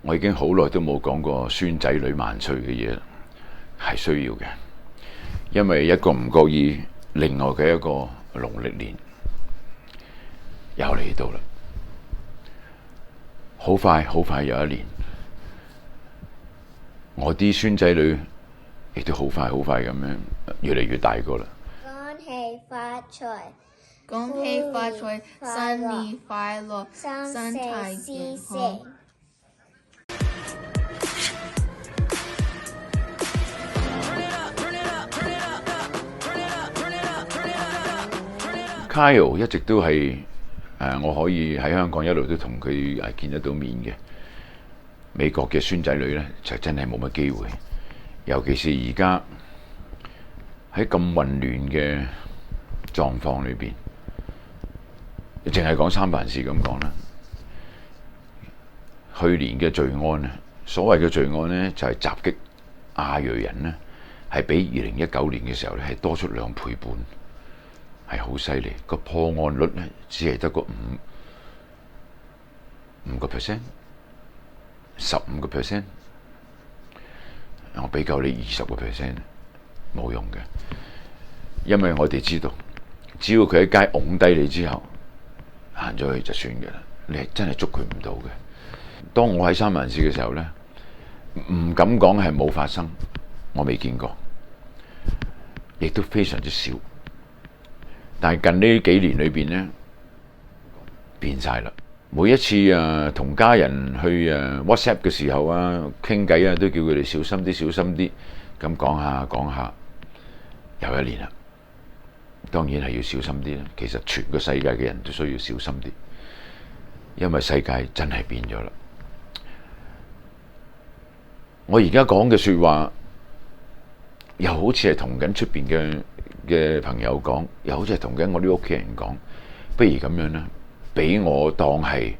我已經好耐都冇講過孫仔女萬歲嘅嘢，係需要嘅，因為一個唔覺意，另外嘅一個農曆年又嚟到啦，好快好快又一年，我啲孫仔女亦都好快好快咁樣越嚟越大個啦。恭喜發財，恭喜發財，新年快樂，身體健康。Kyle 一直都係我可以喺香港一路都同佢見得到面嘅。美國嘅孫仔女呢，就真係冇乜機會，尤其是而家喺咁混亂嘅狀況裏邊，淨係講三藩市咁講啦。去年嘅罪案啊，所謂嘅罪案呢，就係襲擊亞裔人呢，係比2019年嘅時候呢係多出2倍半。係好犀利，個破案率咧只係得個5%、15%，我俾夠你20%冇用嘅，因為我哋知道，只要佢喺街拱低你之後，行咗去就算嘅啦，你係真係捉佢唔到嘅。當我喺三藩市嘅時候咧，唔敢講係冇發生，我未見過，亦都非常之少。但係近呢幾年裏邊咧，變晒啦。每一次同家人去WhatsApp 嘅時候傾偈都叫佢哋小心啲，小心啲。咁講下講下，又一年啦。當然係要小心啲啦。其實全個世界嘅人都需要小心啲，因為世界真係變咗啦。我而家講嘅說話，又好似係同緊出邊嘅朋友講，又好似係同緊我啲屋企人講，不如咁樣啦，俾我當係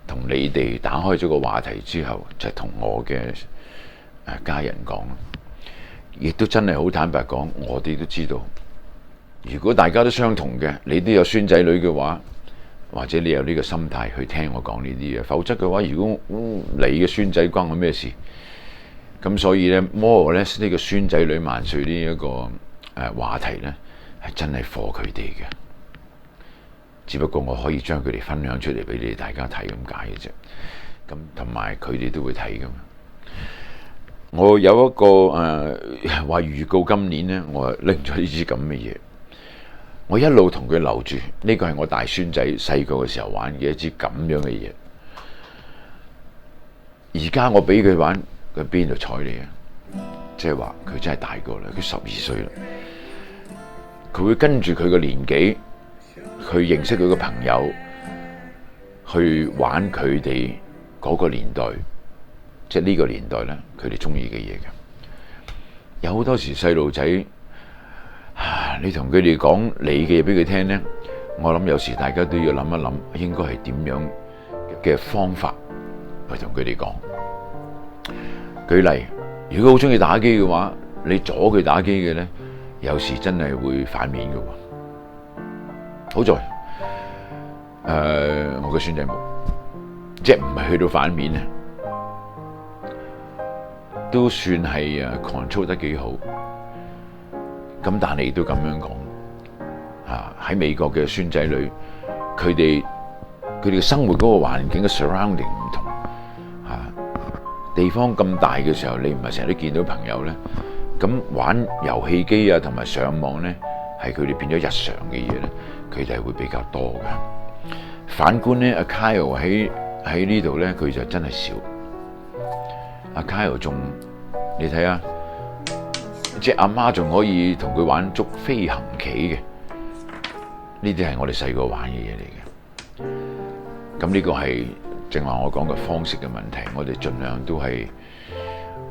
同你哋打開咗個話題之後，就同我嘅家人講，亦都真係好坦白講，我哋都知道，如果大家都相同嘅，你都有孫仔女嘅話，或者你有呢個心態去聽我講呢啲嘢，否則嘅話，如果你嘅孫仔關我咩事？咁所以呢 more or less 呢個孫仔女萬歲呢一個話題呢，係真係 for 佢哋嘅，只不過我可以將佢哋分享出嚟俾你哋大家睇咁解嘅啫。咁同埋佢哋都會睇噶嘛。我有一個話預告今年呢，我拎咗呢支咁嘅嘢，我一路同佢留住。呢個係我大孫仔細個嘅時候玩嘅一支咁樣嘅嘢。而家我俾佢玩，佢邊度睬你啊？即係話佢真係大個啦，佢12歲啦。佢會跟住佢個年紀去認識佢個朋友，去玩佢哋嗰個年代，即係呢個年代咧，佢哋中意嘅嘢嘅。有好多時細路仔，你同佢哋講你嘅嘢俾佢聽咧，我諗有時大家都要諗一諗，應該係點樣嘅方法去同佢哋講。舉例，如果好中意打機嘅話，你阻佢打機嘅咧，有時真係會反面嘅喎。好在我嘅孫仔冇，即係唔係去到反面咧，都算係control 得幾好。咁但係亦都咁樣講，喺美國嘅孫仔女，佢哋嘅生活嗰個環境嘅 surrounding 唔同。地方咁大嘅時候，你唔係成日都見到朋友咧，咁玩遊戲機同埋上網咧，係佢哋變咗日常嘅嘢咧，佢哋係會比較多嘅。反觀咧，阿 Kyle 喺呢度咧，佢就真係少。阿 Kyle 仲，你睇下，即係阿媽仲可以同佢玩捉飛行棋嘅，呢啲係我哋細個玩嘅嘢嚟嘅。咁呢個係正話我講嘅方式嘅問題，我哋盡量都係，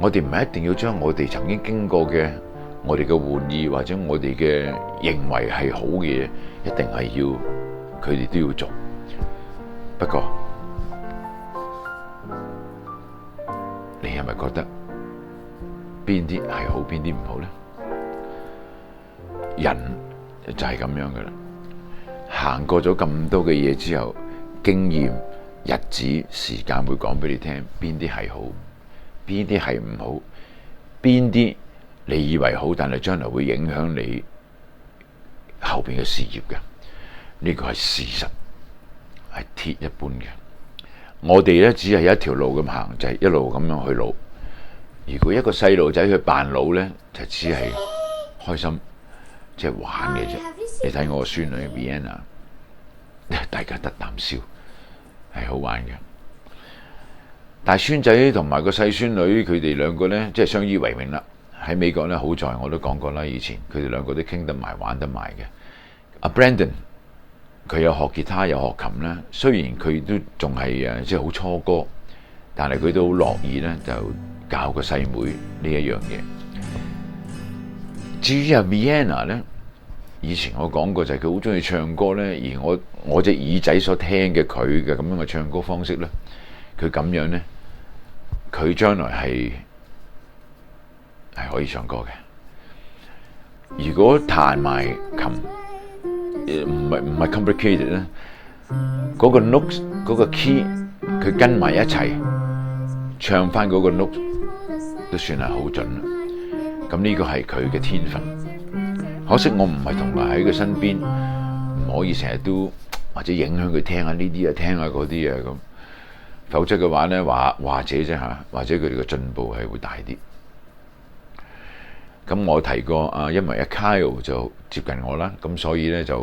我哋唔係一定要將我哋曾經經過嘅，我哋嘅玩意或者我哋嘅認為係好嘅嘢，一定係要佢哋都要做。不過，你係咪覺得邊啲係好，邊啲唔好咧？人就係咁樣噶啦，行過咗咁多嘅嘢之後，經驗日子時間會講俾你聽邊啲係好，邊啲係唔好，邊啲你以為好，但係將來會影響你後邊嘅事業嘅。呢個係事實，係鐵一般嘅。我哋呢，只係一條路咁行，就係一路咁樣去老。如果一個細路仔去扮老呢，就只係開心，即係玩嘅啫。你睇我個孫女 Vienna， 大家得啖笑，係好玩嘅。大孫仔同埋個細孫女，佢哋兩個呢，即係相依為命啦。喺美國呢，好在我都講過啦，以前佢哋兩個都傾得埋、玩得埋嘅。阿 Brandon 佢有學吉他，有學琴啦。雖然佢都仲係即係好初哥，但係佢都好樂意呢，就教個細妹呢一樣嘢。至於阿 Vienna 呢，以前我講過就係佢好中意唱歌呢，而我隻耳仔所聽嘅佢嘅咁樣嘅唱歌方式呢，佢咁樣呢，佢將來係可以唱歌嘅。如果彈埋琴，唔係 complicated 咧，嗰個 note 嗰個 key 佢跟埋一齊唱翻嗰個 note 都算係好準啦。咁呢個係佢嘅天分。可惜我唔係同埋喺佢身邊，唔可以成日都或者影響佢聽下呢啲啊，聽下嗰啲啊咁。否則嘅話呢，或者啫嚇，或者佢哋嘅進步係會大啲。咁我提過因為阿 Kyle 就接近我啦，咁所以呢，就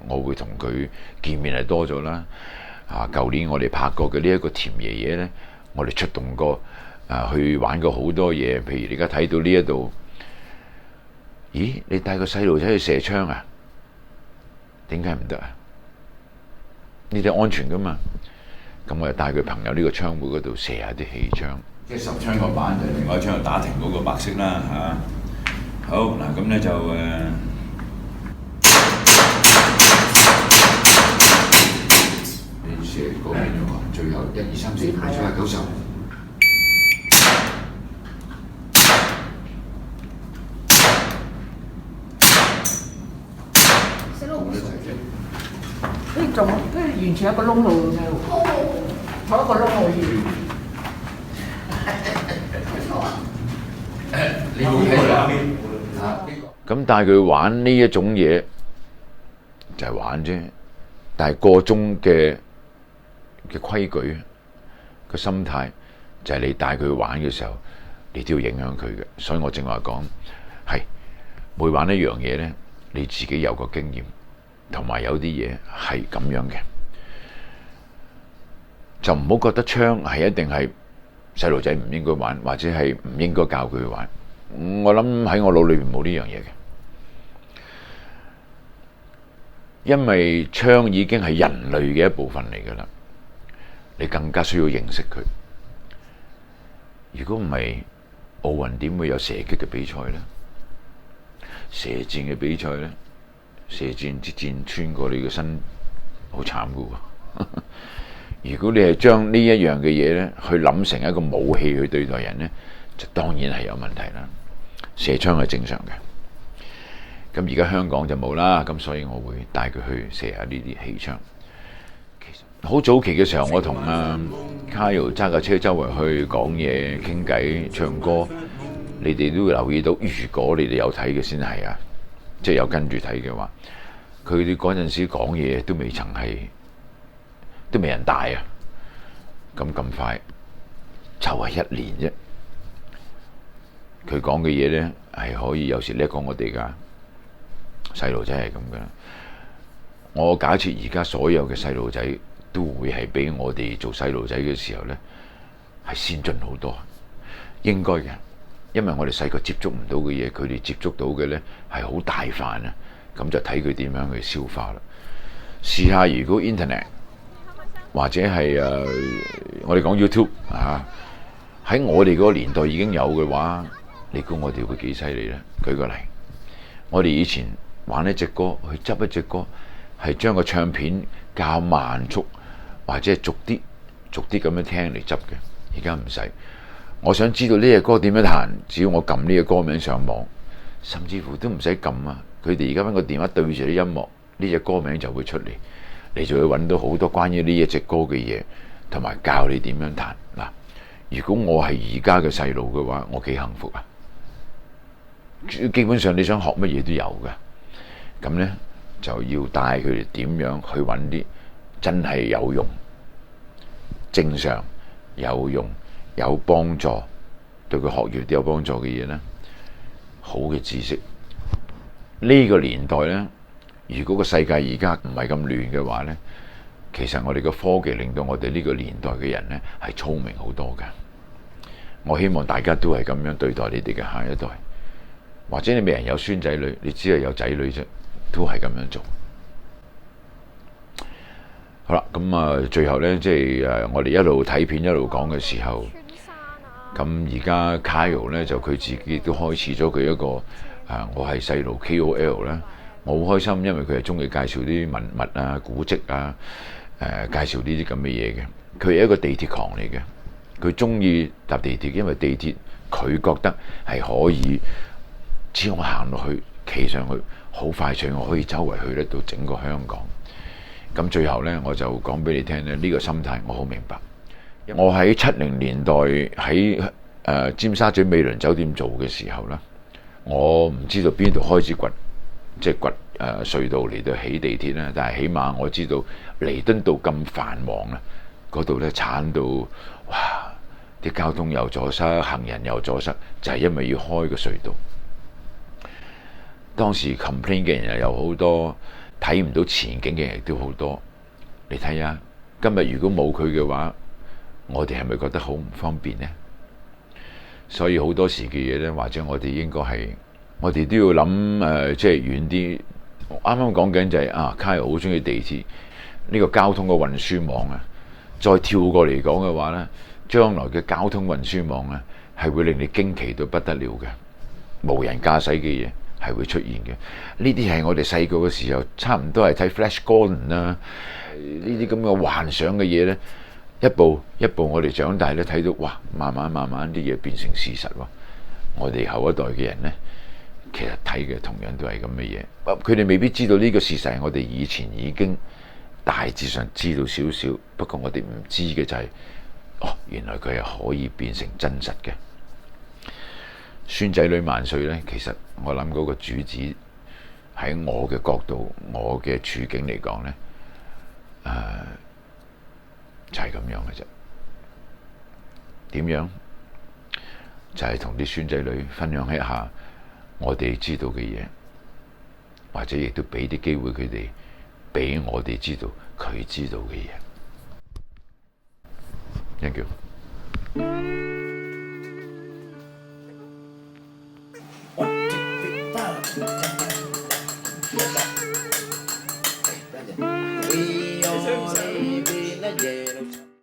我會同佢見面係多咗啦。舊年我哋拍過嘅呢一個甜爺爺呢，我哋出動過去玩過好多嘢，譬如你而家睇到呢一度，咦？你帶個細路仔去射槍啊？點解唔得啊？呢啲安全噶嘛？咁我就帶佢朋友呢個槍會嗰度射下啲氣槍。即係十槍個板就另外一槍就打停嗰個白色啦嚇。好嗱，咁咧就你射嗰邊咗喎，最後1、2、3、4、5、6、7、8、9、10。仲跟住完全一個窿路咁樣喎，坐一個窿路你冇睇畫面咁帶佢玩呢一種嘢就係玩啫，但係個中嘅規矩個心態就係你帶佢玩嘅時候，你都要影響佢嘅。所以我正話講係每玩一樣嘢呢，你自己有個經驗。同埋有啲嘢係咁樣嘅，就唔好覺得槍係一定係細路仔唔應該玩，或者係唔應該教佢去玩。我諗喺我腦裏邊冇呢樣嘢嘅，因為槍已經係人類嘅一部分嚟㗎啦，你更加需要認識佢。如果唔係，奧運點會有射擊嘅比賽呢？射箭嘅比賽呢？射箭支箭穿過你個身，好慘噶喎！如果你係將呢一樣嘅嘢呢，去諗成一個武器去對待人呢，就當然係有問題啦。射槍係正常嘅，咁而家香港就冇啦，咁所以我會帶佢去射下呢啲氣槍。其實好早期嘅時候，我同Kyle 揸架車周圍去講嘢、傾偈、唱歌，你哋都會留意到。如果你哋有睇嘅先係啊。即係有跟住睇嘅話，佢哋嗰陣時講嘢都未曾係，都未人大啊！咁快就係1年啫。佢講嘅嘢呢係可以有時叻過我哋㗎，細路仔係咁㗎。我假設而家所有嘅細路仔都會係比我哋做細路仔嘅時候呢係先進好多，應該嘅。因為我哋細個接觸唔到嘅嘢，佢哋接觸到嘅呢係好大範啊！咁就睇佢點樣去消化啦。試下如果 Internet 或者係我哋講 YouTube 喺我哋嗰個年代已經有嘅話，你估我哋會幾犀利呢？舉個例，我哋以前玩一隻歌，去執一隻歌，係將個唱片較慢速，或者係逐啲咁樣聽嚟執嘅。而家唔使。我想知道呢隻歌點樣彈，只要我撳呢隻歌名上網，甚至乎都唔使撳啊！佢哋而家揾個電話對住啲音樂，呢隻歌名就會出嚟，你就會揾到好多關於呢一隻歌嘅嘢。同埋教你點樣彈嗱。如果我係而家嘅細路嘅話，我幾幸福啊！基本上你想學乜嘢都有嘅，咁呢，就要帶佢哋點樣去揾啲真係有用、正常有用、有幫助，對佢學業都有幫助嘅嘢呢，好嘅知識。呢個年代呢，如果個世界而家唔係咁亂嘅話呢，其實我哋嘅科技令到我哋呢個年代嘅人呢係聰明好多㗎。我希望大家都係咁樣對待你哋嘅下一代。或者你未人有孫仔女，你只係有仔女啫，都係咁樣做。好啦，咁啊，最後呢，即係我哋一路睇片一路講嘅時候，咁而家 Kyle 呢，就佢自己都開始咗佢一個我係細路 KOL 啦，我好開心，因為佢係中意介紹啲文物啊、古蹟啊，介紹呢啲咁嘅嘢嘅。佢係一個地鐵狂嚟嘅，佢中意搭地鐵，因為地鐵佢覺得係可以。只要我行落去，企上去，好快脆，我可以周圍去得到整個香港。咁最後呢，我就講俾你聽咧，呢個心態我好明白。我喺70年代喺尖沙咀美倫酒店做嘅時候呢，我唔知道邊度開始掘，即係掘隧道嚟到起地鐵啦。但係起碼我知道彌敦道咁繁忙啊，嗰度呢鏟到哇，啲交通又阻塞，行人又阻塞，就係因為要開個隧道。當時 complain 嘅人又好多，睇唔到前景嘅人亦都好多。你睇下，今日如果冇佢嘅話，我哋係咪覺得好唔方便呢？所以好多時嘅嘢呢，或者我哋應該係，我哋都要諗即係遠啲。啱啱講緊就係Kyle 好中意地鐵呢個交通嘅運輸網啊。再跳過嚟講嘅話呢，將來嘅交通運輸網呢，係會令你驚奇到不得了嘅，無人駕駛嘅嘢。係會出現嘅，呢啲係我哋細個嘅時候，差唔多係睇 Flash Gordon 啦，呢啲咁嘅幻想嘅嘢呢，一步一步我哋長大咧睇到，哇，慢慢啲嘢變成事實喎。我哋後一代嘅人呢，其實睇嘅同樣都係咁嘅嘢，佢哋未必知道呢個事實係我哋以前已經大致上知道少少，不過我哋唔知嘅就係，原來佢係可以變成真實嘅。孫仔女萬歲呢，其實我諗嗰個主旨喺我嘅角度、我嘅處境嚟講呢，就係咁樣嘅啫。點樣？就係同啲孫仔女分享一下我哋知道嘅嘢，或者亦都俾啲機會佢哋，俾我哋知道佢知道嘅嘢。Thank you。We only win again.